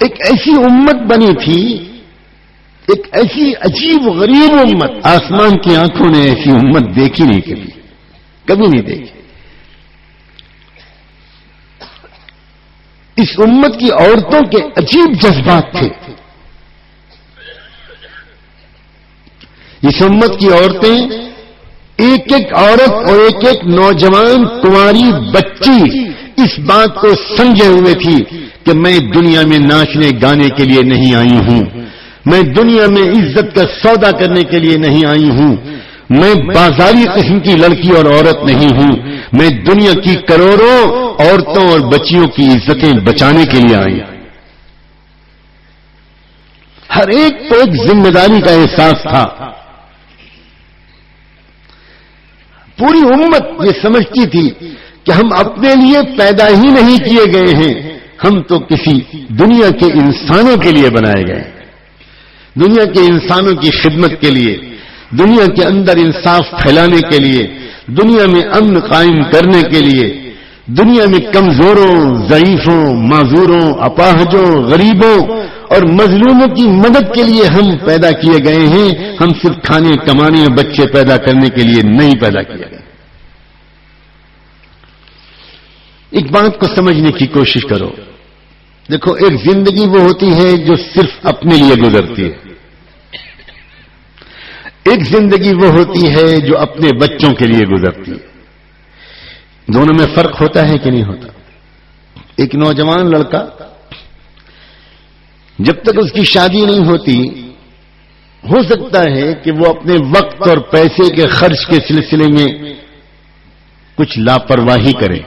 ایک ایسی امت بنی تھی، ایک ایسی عجیب غریب امت، آسمان کی آنکھوں نے ایسی امت دیکھی نہیں، کبھی نہیں دیکھی۔ اس امت کی عورتوں کے عجیب جذبات تھے۔ اس امت کی عورتیں، ایک ایک عورت اور ایک ایک نوجوان کنواری بچی اس بات کو سمجھے ہوئے تھی کہ میں دنیا میں ناچنے گانے کے لیے نہیں آئی ہوں، میں دنیا میں عزت کا سودا کرنے کے لیے نہیں آئی ہوں، میں بازاری قسم کی لڑکی اور عورت نہیں ہوں، میں دنیا کی کروڑوں عورتوں اور بچیوں کی عزتیں بچانے کے لیے آئی۔ ہر ایک کو ایک ذمہ داری کا احساس تھا۔ پوری امت یہ سمجھتی تھی کہ ہم اپنے لیے پیدا ہی نہیں کیے گئے ہیں، ہم تو کسی دنیا کے انسانوں کے لیے بنائے گئے، دنیا کے انسانوں کی خدمت کے لیے، دنیا کے اندر انصاف پھیلانے کے لیے، دنیا میں امن قائم کرنے کے لیے، دنیا میں کمزوروں، ضعیفوں، معذوروں، اپاہجوں، غریبوں اور مظلوموں کی مدد کے لیے ہم پیدا کیے گئے ہیں، ہم صرف کھانے کمانے بچے پیدا کرنے کے لیے نہیں پیدا کیے گئے۔ ایک بات کو سمجھنے کی کوشش کرو، دیکھو ایک زندگی وہ ہوتی ہے جو صرف اپنے لیے گزرتی ہے، ایک زندگی وہ ہوتی ہے جو اپنے بچوں کے لیے گزرتی ہے۔ دونوں میں فرق ہوتا ہے کہ نہیں ہوتا؟ ایک نوجوان لڑکا جب تک اس کی شادی نہیں ہوتی، ہو سکتا ہے کہ وہ اپنے وقت اور پیسے کے خرچ کے سلسلے میں کچھ لاپرواہی کرے،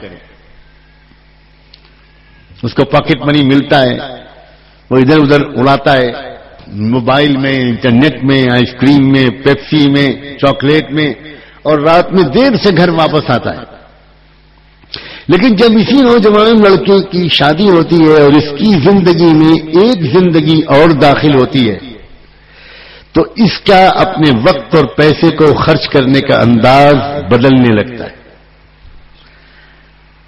اس کو پاکٹ منی ملتا ہے، وہ ادھر ادھر اڑاتا ہے، موبائل میں، انٹرنیٹ میں، آئس کریم میں، پیپسی میں، چاکلیٹ میں، اور رات میں دیر سے گھر واپس آتا ہے۔ لیکن جب اسی نوجوان لڑکے کی شادی ہوتی ہے اور اس کی زندگی میں ایک زندگی اور داخل ہوتی ہے، تو اس کا اپنے وقت اور پیسے کو خرچ کرنے کا انداز بدلنے لگتا ہے۔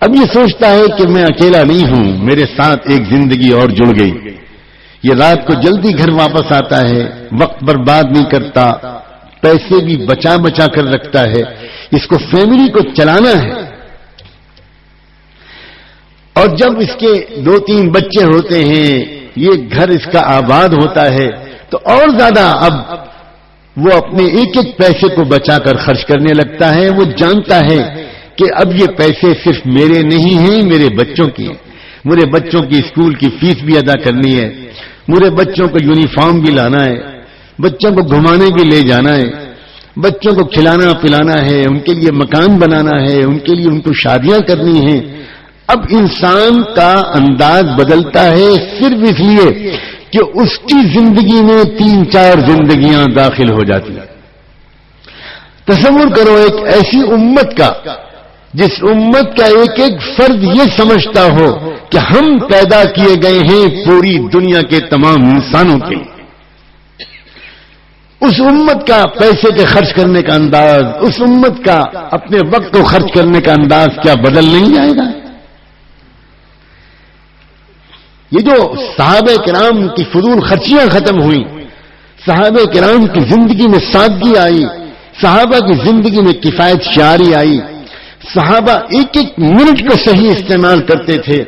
اب یہ سوچتا ہے کہ میں اکیلا نہیں ہوں، میرے ساتھ ایک زندگی اور جڑ گئی۔ یہ رات کو جلدی گھر واپس آتا ہے، وقت برباد نہیں کرتا، پیسے بھی بچا بچا کر رکھتا ہے، اس کو فیملی کو چلانا ہے۔ اور جب اس کے 2-3 بچے ہوتے ہیں، یہ گھر اس کا آباد ہوتا ہے، تو اور زیادہ اب وہ اپنے ایک ایک پیسے کو بچا کر خرچ کرنے لگتا ہے۔ وہ جانتا ہے کہ اب یہ پیسے صرف میرے نہیں ہیں، میرے بچوں کی ہیں، میرے بچوں کی اسکول کی فیس بھی ادا کرنی ہے، میرے بچوں کو یونیفارم بھی لانا ہے، بچوں کو گھمانے بھی لے جانا ہے، بچوں کو کھلانا پلانا ہے، ان کے لیے مکان بنانا ہے، ان کے لیے ان کو شادیاں کرنی ہیں۔ اب انسان کا انداز بدلتا ہے صرف اس لیے کہ اس کی زندگی میں 3-4 زندگیاں داخل ہو جاتی ہیں۔ تصور کرو ایک ایسی امت کا جس امت کا ایک ایک فرد یہ سمجھتا ہو کہ ہم پیدا کیے گئے ہیں پوری دنیا کے تمام انسانوں کے لیے۔ اس امت کا پیسے کے خرچ کرنے کا انداز، اس امت کا اپنے وقت کو خرچ کرنے کا انداز کیا بدل نہیں جائے گا؟ یہ جو صحابہ کرام کی فضول خرچیاں ختم ہوئیں، صحابہ کرام کی زندگی میں سادگی آئی، صحابہ کی زندگی میں کفایت شعاری آئی، صحابہ ایک ایک منٹ کو صحیح استعمال کرتے تھے،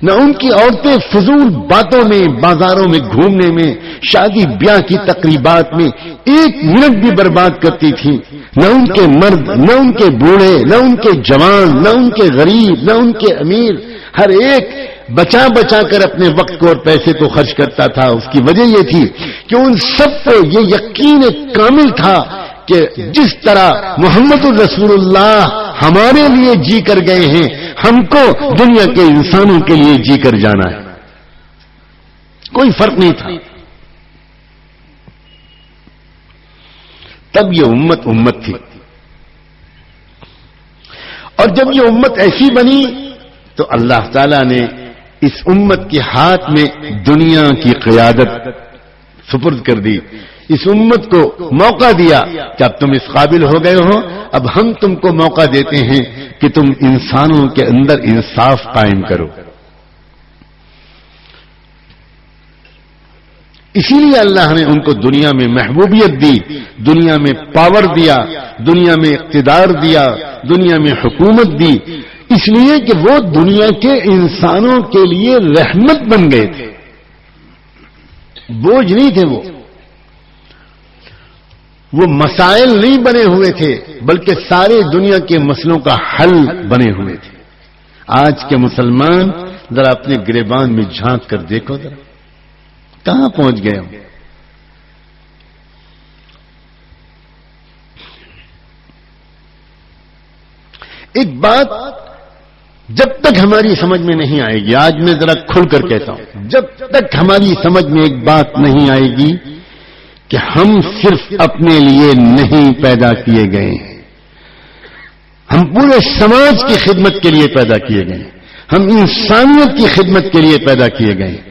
نہ ان کی عورتیں فضول باتوں میں، بازاروں میں گھومنے میں، شادی بیاہ کی تقریبات میں ایک منٹ بھی برباد کرتی تھیں، نہ ان کے مرد، نہ ان کے بوڑھے، نہ ان کے جوان، نہ ان کے غریب، نہ ان کے امیر، ہر ایک بچا بچا کر اپنے وقت کو اور پیسے کو خرچ کرتا تھا۔ اس کی وجہ یہ تھی کہ ان سب کو یہ یقین کامل تھا کہ جس طرح محمد الرسول اللہ ہمارے لیے جی کر گئے ہیں، ہم کو دنیا کے انسانوں کے لیے جی کر جانا ہے۔ کوئی فرق نہیں تھا۔ تب یہ امت تھی، اور جب یہ امت ایسی بنی تو اللہ تعالی نے اس امت کے ہاتھ میں دنیا کی قیادت سپرد کر دی، اس امت کو موقع دیا کہ اب تم اس قابل ہو گئے ہو، اب ہم تم کو موقع دیتے ہیں کہ تم انسانوں کے اندر انصاف قائم کرو۔ اسی لیے اللہ نے ان کو دنیا میں محبوبیت دی، دنیا میں پاور دیا، دنیا میں اقتدار دیا، دنیا میں حکومت دی، اس لیے کہ وہ دنیا کے انسانوں کے لیے رحمت بن گئے تھے، بوجھ نہیں تھے وہ مسائل نہیں بنے ہوئے تھے، بلکہ سارے دنیا کے مسئلوں کا حل بنے ہوئے تھے۔ آج کے مسلمان ذرا اپنے گریبان میں جھانک کر دیکھو، ذرا کہاں پہنچ گئے ہم؟ ایک بات جب تک ہماری سمجھ میں نہیں آئے گی، آج میں ذرا کھل کر کہتا ہوں، جب تک ہماری سمجھ میں ایک بات نہیں آئے گی کہ ہم صرف اپنے لیے نہیں پیدا کیے گئے ہیں، ہم پورے سماج کی خدمت کے لیے پیدا کیے گئے ہیں، ہم انسانیت کی خدمت کے لیے پیدا کیے گئے ہیں،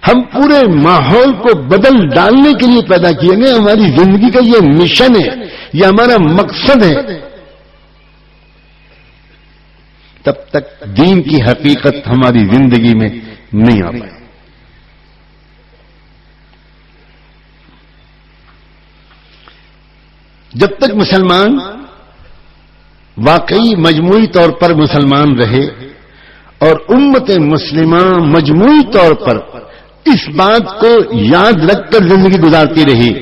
ہم پورے ماحول کو بدل ڈالنے کے لیے پیدا کیے گئے، ہماری زندگی کا یہ مشن ہے، یہ ہمارا مقصد ہے، تب تک دین کی حقیقت ہماری زندگی میں نہیں آ پائے۔ جب تک مسلمان واقعی مجموعی طور پر مسلمان رہے اور امت مسلمہ مجموعی طور پر اس بات کو یاد رکھ کر زندگی گزارتی رہی،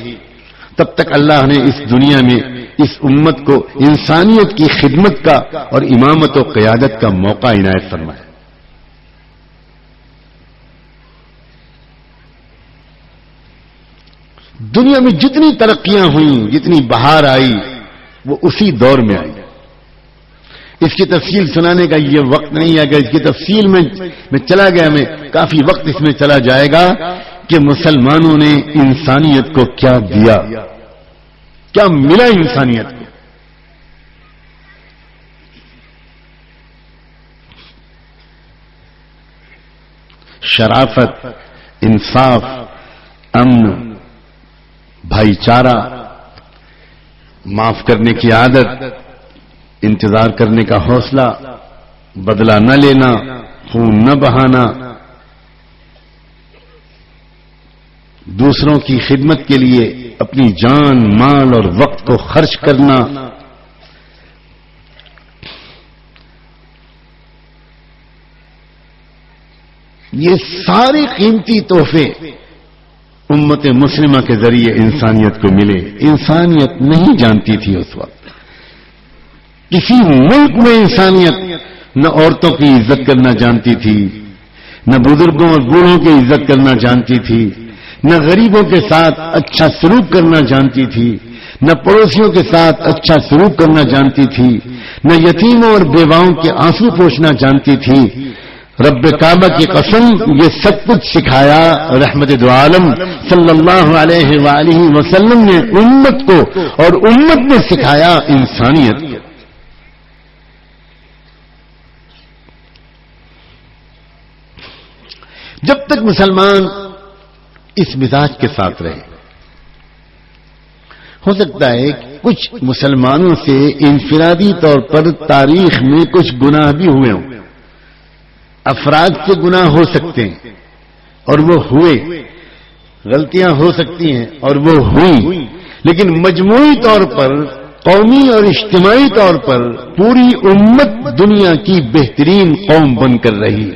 تب تک اللہ نے اس دنیا میں اس امت کو انسانیت کی خدمت کا اور امامت و قیادت کا موقع عنایت فرمایا۔ دنیا میں جتنی ترقیاں ہوئیں، جتنی بہار آئی، وہ اسی دور میں آئی۔ اس کی تفصیل سنانے کا یہ وقت نہیں ہے، اگر اس کی تفصیل میں چلا گیا، میں کافی وقت اس میں چلا جائے گا کہ مسلمانوں نے انسانیت کو کیا دیا، کیا ملا انسانیت کو۔ شرافت، انصاف، امن، بھائی چارہ، معاف کرنے کی عادت، انتظار کرنے کا حوصلہ، بدلہ نہ لینا، خون نہ بہانا، دوسروں کی خدمت کے لیے اپنی جان، مال اور وقت کو خرچ کرنا، یہ سارے قیمتی تحفے امت مسلمہ کے ذریعے انسانیت کو ملے۔ انسانیت نہیں جانتی تھی اس وقت، کسی ملک میں انسانیت نہ عورتوں کی عزت کرنا جانتی تھی، نہ بزرگوں اور بوڑھوں کی عزت کرنا جانتی تھی، نہ غریبوں کے ساتھ اچھا سلوک کرنا جانتی تھی، نہ پڑوسیوں کے ساتھ اچھا سلوک کرنا جانتی تھی، نہ یتیموں اور بیواؤں کے آنسو پوچھنا جانتی تھی۔ رب کعبہ کی قسم، یہ سب کچھ سکھایا رحمت دو عالم صلی اللہ علیہ وآلہ وسلم نے امت کو، اور امت نے سکھایا انسانیت کو۔ جب تک مسلمان اس مزاج کے ساتھ رہے، ہو سکتا ہے کچھ مسلمانوں سے انفرادی طور پر تاریخ میں کچھ گناہ بھی ہوئے ہوں، افراد سے گناہ ہو سکتے ہیں اور وہ ہوئے، غلطیاں ہو سکتی ہیں اور وہ ہوئی، لیکن مجموعی طور پر، قومی اور اجتماعی طور پر پوری امت دنیا کی بہترین قوم بن کر رہی،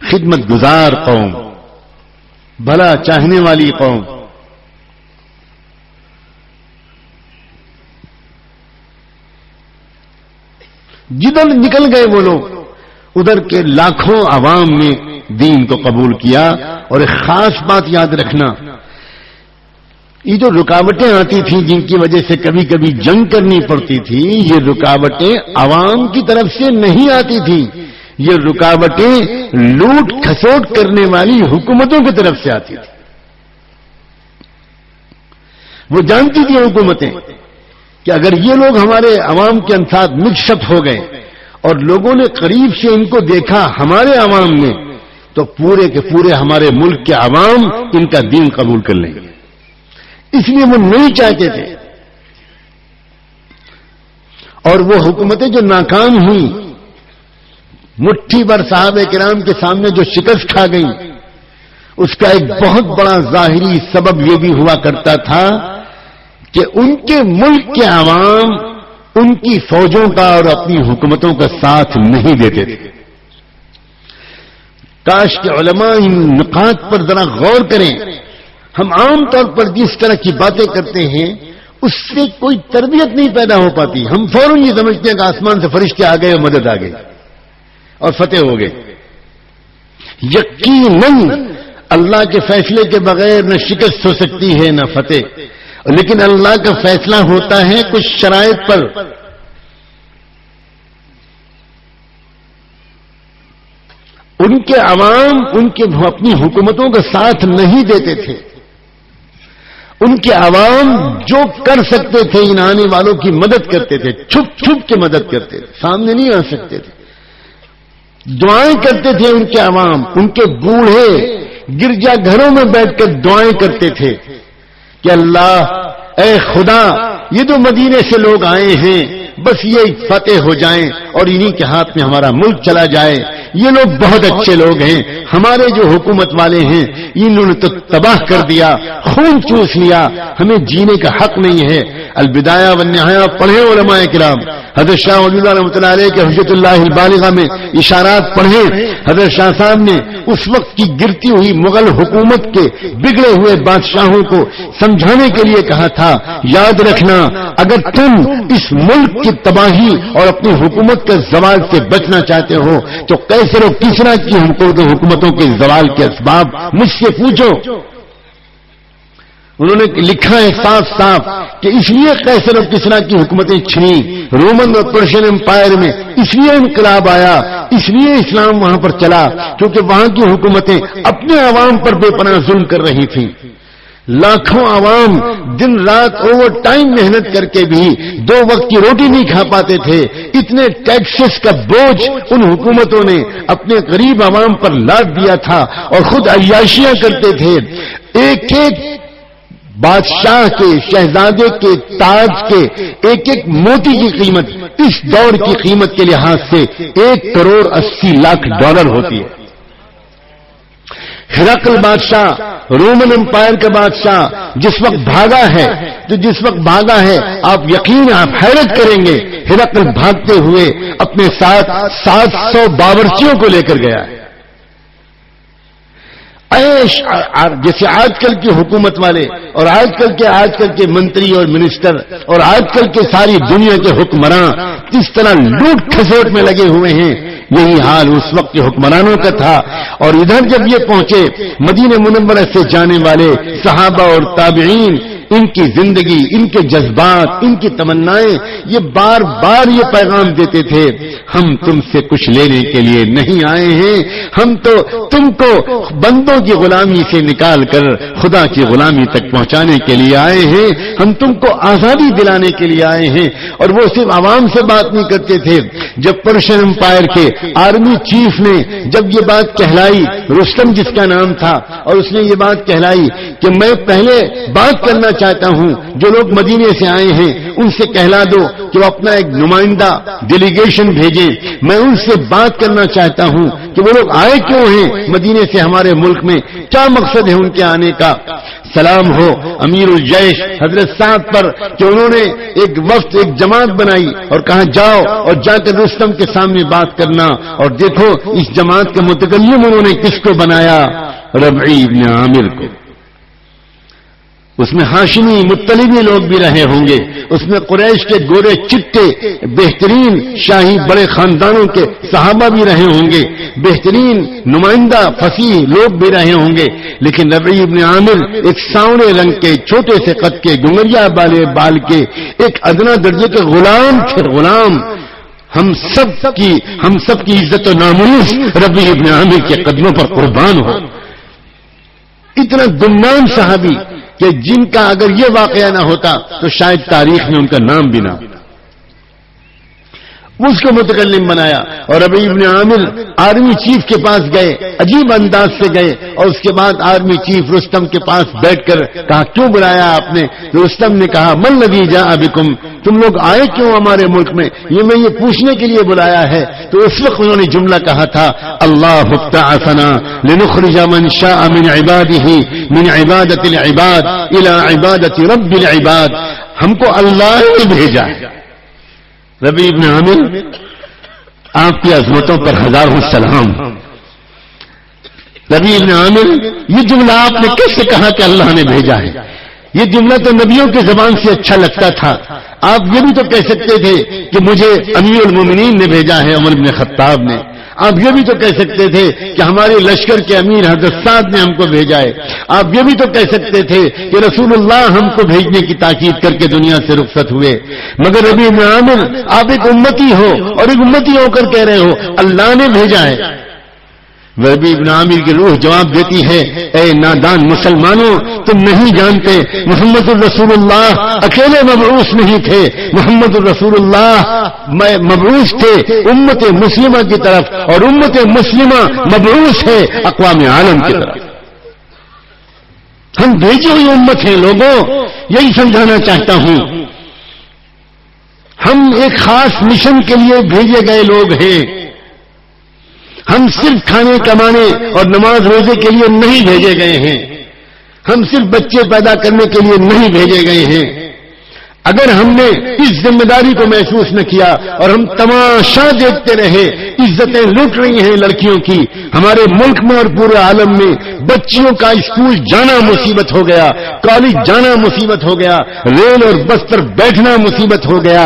خدمت گزار قوم، بھلا چاہنے والی قوم۔ جدھر نکل گئے وہ لوگ، ادھر کے لاکھوں عوام نے دین کو قبول کیا۔ اور ایک خاص بات یاد رکھنا، یہ جو رکاوٹیں آتی تھیں جن کی وجہ سے کبھی کبھی جنگ کرنی پڑتی تھی، یہ رکاوٹیں عوام کی طرف سے نہیں آتی تھیں، یہ رکاوٹیں لوٹ کھسوٹ کرنے والی حکومتوں کی طرف سے آتی تھی۔ وہ جانتی تھی حکومتیں کہ اگر یہ لوگ ہمارے عوام کے ساتھ مکس اپ ہو گئے اور لوگوں نے قریب سے ان کو دیکھا ہمارے عوام نے، تو پورے کے پورے ہمارے ملک کے عوام ان کا دین قبول کر لیں گے۔ اس لیے وہ نہیں چاہتے تھے، اور وہ حکومتیں جو ناکام ہوئیں، مٹھی بھر صحابہ کرام کے سامنے جو شکست کھا گئیں، اس کا ایک بہت بڑا ظاہری سبب یہ بھی ہوا کرتا تھا کہ ان کے ملک کے عوام ان کی فوجوں کا اور اپنی حکومتوں کا ساتھ نہیں دیتے تھے. کاش کے علماء ان نقاط پر ذرا غور کریں. ہم عام طور پر جس طرح کی باتیں کرتے ہیں اس سے کوئی تربیت نہیں پیدا ہو پاتی. ہم فوراً یہ سمجھتے ہیں کہ آسمان سے فرشتے آ گئے اور مدد آ گئی اور فتح ہو گئے. یقیناً اللہ کے فیصلے کے بغیر نہ شکست ہو سکتی ہے نہ فتح، لیکن اللہ کا فیصلہ ہوتا ہے کچھ شرائط پر. ان کے عوام ان کے اپنی حکومتوں کا ساتھ نہیں دیتے تھے. ان کے عوام جو کر سکتے تھے ان آنے والوں کی مدد کرتے تھے، چھپ چھپ کے مدد کرتے تھے، سامنے نہیں آ سکتے تھے. دعائیں کرتے تھے ان کے عوام. ان کے بوڑھے گرجا گھروں میں بیٹھ کر دعائیں کرتے تھے کہ اللہ اے خدا یہ جو مدینے سے لوگ آئے ہیں بس یہ فتح ہو جائیں اور انہی کے ہاتھ میں ہمارا ملک چلا جائے. یہ لوگ بہت اچھے لوگ ہیں، ہمارے جو حکومت والے ہیں انہوں نے تو تباہ کر دیا، خون چوس لیا، ہمیں جینے کا حق نہیں ہے. البدایہ والنہایہ پڑھیں علماء کرام. حضرت شاہ ولی اللہ رحمۃ اللہ علیہ کے حجت اللہ البالغہ میں اشارات پڑھیں. حضرت شاہ صاحب نے اس وقت کی گرتی ہوئی مغل حکومت کے بگڑے ہوئے بادشاہوں کو سمجھانے کے لیے کہا تھا، یاد رکھنا اگر تم اس ملک کی تباہی اور اپنی حکومت کے زوال سے بچنا چاہتے ہو تو کیسر و کسرا کی حکومتوں کے زوال کے اسباب مجھ سے پوچھو. انہوں نے لکھا ہے صاف صاف کہ اس لیے قیصر اور کسرا کی حکومتیں چھنی رومن اور پرشین امپائر میں، اس لیے انقلاب آیا، اس لیے اسلام وہاں پر چلا کیونکہ وہاں کی حکومتیں اپنے عوام پر بے پناہ ظلم کر رہی تھیں. لاکھوں عوام دن رات اوور ٹائم محنت کر کے بھی 2 وقت کی روٹی نہیں کھا پاتے تھے. اتنے ٹیکسز کا بوجھ ان حکومتوں نے اپنے غریب عوام پر لاد دیا تھا اور خود عیاشیاں کرتے تھے. ایک ایک بادشاہ کے، شہزادے کے، تاج کے ایک ایک موتی کی قیمت اس دور کی قیمت کے لحاظ سے 1,80,00,000 ڈالر ہوتی ہے. ہرقل بادشاہ، رومن امپائر کا بادشاہ جس وقت بھاگا ہے تو جس وقت بھاگا ہے آپ یقین آپ حیرت کریں گے، ہرقل بھاگتے ہوئے اپنے ساتھ 700 باورچیوں کو لے کر گیا ہے. جیسے آج کل کی حکومت والے اور آج کل کے منتری اور منسٹر اور آج کل کے ساری دنیا کے حکمراں اس طرح لوٹ کھسوٹ میں لگے ہوئے ہیں، یہی حال اس وقت کے حکمرانوں کا تھا. اور ادھر جب یہ پہنچے مدینہ منورہ سے جانے والے صحابہ اور تابعین، ان کی زندگی، ان کے جذبات، ان کی تمنائیں یہ بار بار یہ پیغام دیتے تھے، ہم تم سے کچھ لینے کے لیے نہیں آئے ہیں، ہم تو تم کو بندوں کی غلامی سے نکال کر خدا کی غلامی تک پہنچانے کے لیے آئے ہیں، ہم تم کو آزادی دلانے کے لیے آئے ہیں. اور وہ صرف عوام سے بات نہیں کرتے تھے. جب پرشین امپائر کے آرمی چیف نے جب یہ بات کہلائی، رستم جس کا نام تھا، اور اس نے یہ بات کہلائی کہ میں پہلے بات کرنا چاہتا ہوں جو لوگ مدینے سے آئے ہیں ان سے کہلا دو کہ وہ اپنا ایک نمائندہ ڈیلیگیشن بھیجیں، میں ان سے بات کرنا چاہتا ہوں کہ وہ لوگ آئے کیوں ہیں مدینے سے ہمارے ملک میں، کیا مقصد ہے ان کے آنے کا. سلام ہو امیر الجیش حضرت سعد پر کہ انہوں نے ایک وفد، ایک جماعت بنائی اور کہا جاؤ اور جا کر رستم کے سامنے بات کرنا. اور دیکھو اس جماعت کے متکلم انہوں نے کس کو بنایا؟ ربعی ابن عامر کو. اس میں ہاشمی مطلبی لوگ بھی رہے ہوں گے، اس میں قریش کے گورے چٹے بہترین شاہی بڑے خاندانوں کے صحابہ بھی رہے ہوں گے، بہترین نمائندہ فصیح لوگ بھی رہے ہوں گے. لیکن ربعی ابن عامر ایک سانوڑے رنگ کے چھوٹے سے قد کے گنگریا والے بال کے ایک ادنا درجے کے غلام تھے. غلام ہم سب کی عزت و ناموس ربعی ابن عامر کے قدموں پر قربان ہو. اتنا گمنام صحابی کہ جن کا اگر یہ واقعہ نہ ہوتا تو شاید تاریخ میں ان کا نام بھی نہ. اس کو متکلم بنایا. اور ربیع ابن عامر آرمی چیف کے پاس گئے, عجیب انداز سے گئے, اور اس کے بعد آرمی چیف رستم کے پاس بیٹھ کر کہا کیوں بلایا آپ نے؟ رستم نے کہا من الذی جاء بکم, تم لوگ آئے کیوں ہمارے ملک میں؟ یہ میں یہ پوچھنے کے لیے بلایا ہے. تو اس وقت انہوں نے جملہ کہا تھا اللہ ابتعثنا لنخرج من شاء من عباده من عبادت العباد الى عبادت رب العباد. ہم کو اللہ نے بھیجا ہے. ربیع ابن عامر آپ کی عظمتوں پر ہزاروں سلام. ربیع ابن عامر یہ جملہ آپ نے کیسے کہا کہ اللہ نے بھیجا ہے؟ یہ جملہ تو نبیوں کی زبان سے اچھا لگتا تھا. آپ یہ بھی تو کہہ سکتے تھے کہ مجھے امیر المومنین نے بھیجا ہے, عمر بن خطاب نے. آپ یہ بھی تو کہہ سکتے تھے کہ ہمارے لشکر کے امیر حضرت سعد نے ہم کو بھیجا ہے. آپ یہ بھی تو کہہ سکتے تھے کہ رسول اللہ ہم کو بھیجنے کی تاکید کر کے دنیا سے رخصت ہوئے. مگر ربیع بن عامر آپ ایک امتی ہو, اور ایک امتی ہو کر کہہ رہے ہو اللہ نے بھیجا ہے. ربیع بن عامر کی روح جواب دیتی ہے اے نادان مسلمانوں, تم نہیں جانتے محمد الرسول اللہ اکیلے مبعوث نہیں تھے. محمد الرسول اللہ مبعوث تھے امت مسلمہ کی طرف, اور امت مسلمہ مبعوث ہے اقوام عالم کی طرف. ہم بھیجی ہوئی امت ہیں لوگوں, یہی سمجھانا چاہتا ہوں. ہم ایک خاص مشن کے لیے بھیجے گئے لوگ ہیں. ہم صرف کھانے کمانے اور نماز روزے کے لیے نہیں بھیجے گئے ہیں. ہم صرف بچے پیدا کرنے کے لیے نہیں بھیجے گئے ہیں. اگر ہم نے اس ذمہ داری کو محسوس نہ کیا اور ہم تماشا دیکھتے رہے, عزتیں لوٹ رہی ہیں لڑکیوں کی ہمارے ملک میں اور پورے عالم میں. بچیوں کا اسکول جانا مصیبت ہو گیا, کالج جانا مصیبت ہو گیا, ریل اور بس پر بیٹھنا مصیبت ہو گیا.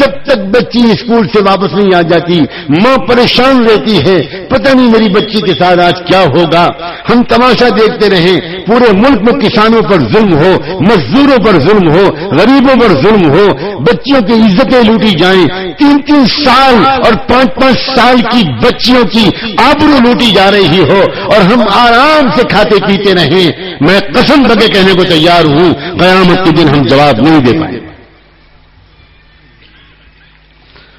جب تک بچی اسکول سے واپس نہیں آ جاتی ماں پریشان رہتی ہے, پتہ نہیں میری بچی کے ساتھ آج کیا ہوگا. ہم تماشا دیکھتے رہیں, پورے ملک میں کسانوں پر ظلم ہو, مزدوروں پر ظلم ہو, غریبوں پر ظلم ہو, بچیوں کی عزتیں لوٹی جائیں, 3-3 سال اور 5-5 سال کی بچیوں کی آبرو لوٹی جا رہی ہو, اور ہم آرام سے کھاتے پیتے رہیں. میں قسم بگے کہنے کو تیار ہوں قیامت کے دن ہم جواب نہیں دے پائیں.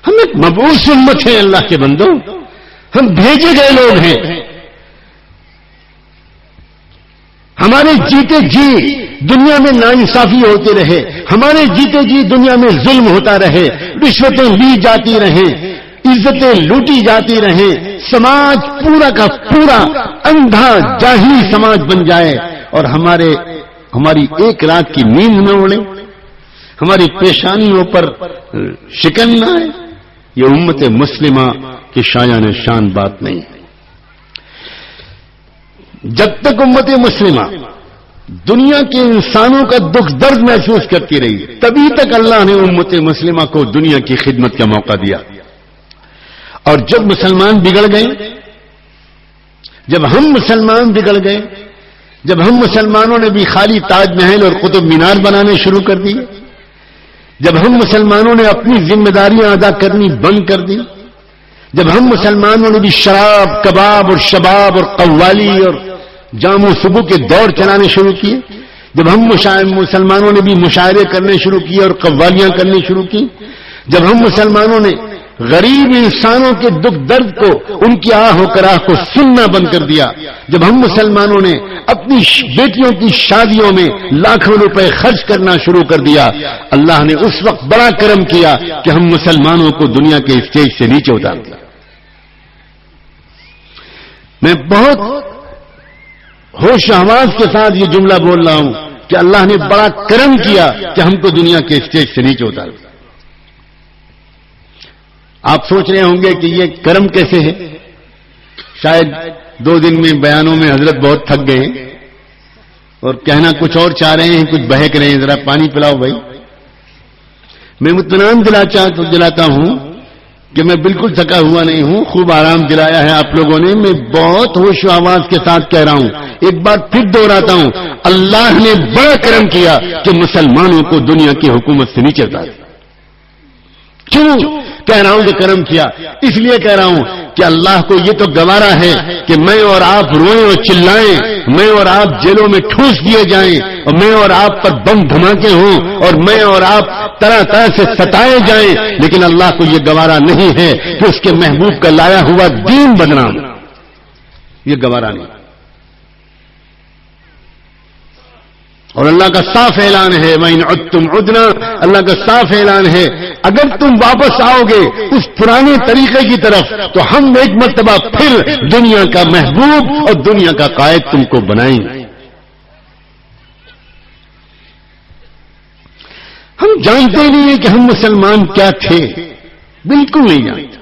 ہم ایک مبعوث امت ہیں اللہ کے بندوں, ہم بھیجے گئے لوگ ہیں. ہمارے جیتے جی دنیا میں ناانصافی ہوتی رہے, ہمارے جیتے جی دنیا میں ظلم ہوتا رہے, رشوتیں لی جاتی رہیں, عزتیں لوٹی جاتی رہیں, سماج پورا کا پورا اندھا جاہلی سماج بن جائے, اور ہماری ایک رات کی نیند نہ اڑے, ہماری پیشانیوں پر شکن نہ آئے, یہ امت مسلمہ کی شایان شان بات نہیں ہے. جب تک امت مسلمہ دنیا کے انسانوں کا دکھ درد محسوس کرتی رہی, تبھی تک اللہ نے امت مسلمہ کو دنیا کی خدمت کا موقع دیا. اور جب مسلمان بگڑ گئے, جب ہم مسلمان بگڑ گئے, جب ہم مسلمانوں نے بھی خالی تاج محل اور قطب مینار بنانے شروع کر دیے, جب ہم مسلمانوں نے اپنی ذمہ داریاں ادا کرنی بند کر دی, جب ہم مسلمانوں نے بھی شراب, کباب اور شباب اور قوالی اور جام و صبح کے دور چلانے شروع کیے, جب ہم مسلمانوں نے بھی مشاعرے کرنے شروع کیے اور قوالیاں کرنے شروع کی, جب ہم مسلمانوں نے غریب انسانوں کے دکھ درد کو, ان کی آہ و کراہ کو سننا بند کر دیا, جب ہم مسلمانوں نے اپنی بیٹیوں کی شادیوں میں لاکھوں روپے خرچ کرنا شروع کر دیا, اللہ نے اس وقت بڑا کرم کیا کہ ہم مسلمانوں کو دنیا کے اسٹیج سے نیچے اتار دیا. میں بہت ہوش آواز کے ساتھ یہ جملہ بول رہا ہوں کہ اللہ نے بڑا کرم کیا کہ ہم کو دنیا کے اسٹیج سے نیچے اتار دیا. آپ سوچ رہے ہوں گے کہ یہ کرم کیسے ہے. شاید 2 دن میں بیانوں میں حضرت بہت تھک گئے اور کہنا کچھ اور چاہ رہے ہیں, کچھ بہک رہے ہیں, ذرا پانی پلاؤ بھائی. میں اطمینان دلاتا ہوں کہ میں بالکل تھکا ہوا نہیں ہوں, خوب آرام دلایا ہے آپ لوگوں نے. میں بہت ہوش و آواز کے ساتھ کہہ رہا ہوں, ایک بار پھر دہراتا ہوں, اللہ نے بڑا کرم کیا کہ مسلمانوں کو دنیا کی حکومت سے نیچے اتار دیا. کیوں کہہ رہا ہوں کہ کرم کیا؟ اس لیے کہہ رہا ہوں کہ اللہ کو یہ تو گوارا ہے کہ میں اور آپ روئیں اور چلائیں، میں اور آپ جیلوں میں ٹھوس دیے جائیں، اور میں اور آپ پر بم دھماکے ہوں، اور میں اور آپ طرح طرح سے ستائے جائیں، لیکن اللہ کو یہ گوارا نہیں ہے کہ اس کے محبوب کا لایا ہوا دین بدنام، یہ گوارا نہیں۔ اور اللہ کا صاف اعلان ہے وَإِنْ عُدْتُمْ عُدْنَا، اللہ کا صاف اعلان ہے اگر تم واپس آؤ گے اس پرانے طریقے کی طرف تو ہم ایک مرتبہ پھر دنیا کا محبوب اور دنیا کا قائد تم کو بنائیں گے۔ ہم جانتے نہیں ہیں کہ ہم مسلمان کیا تھے، بالکل نہیں جانتے۔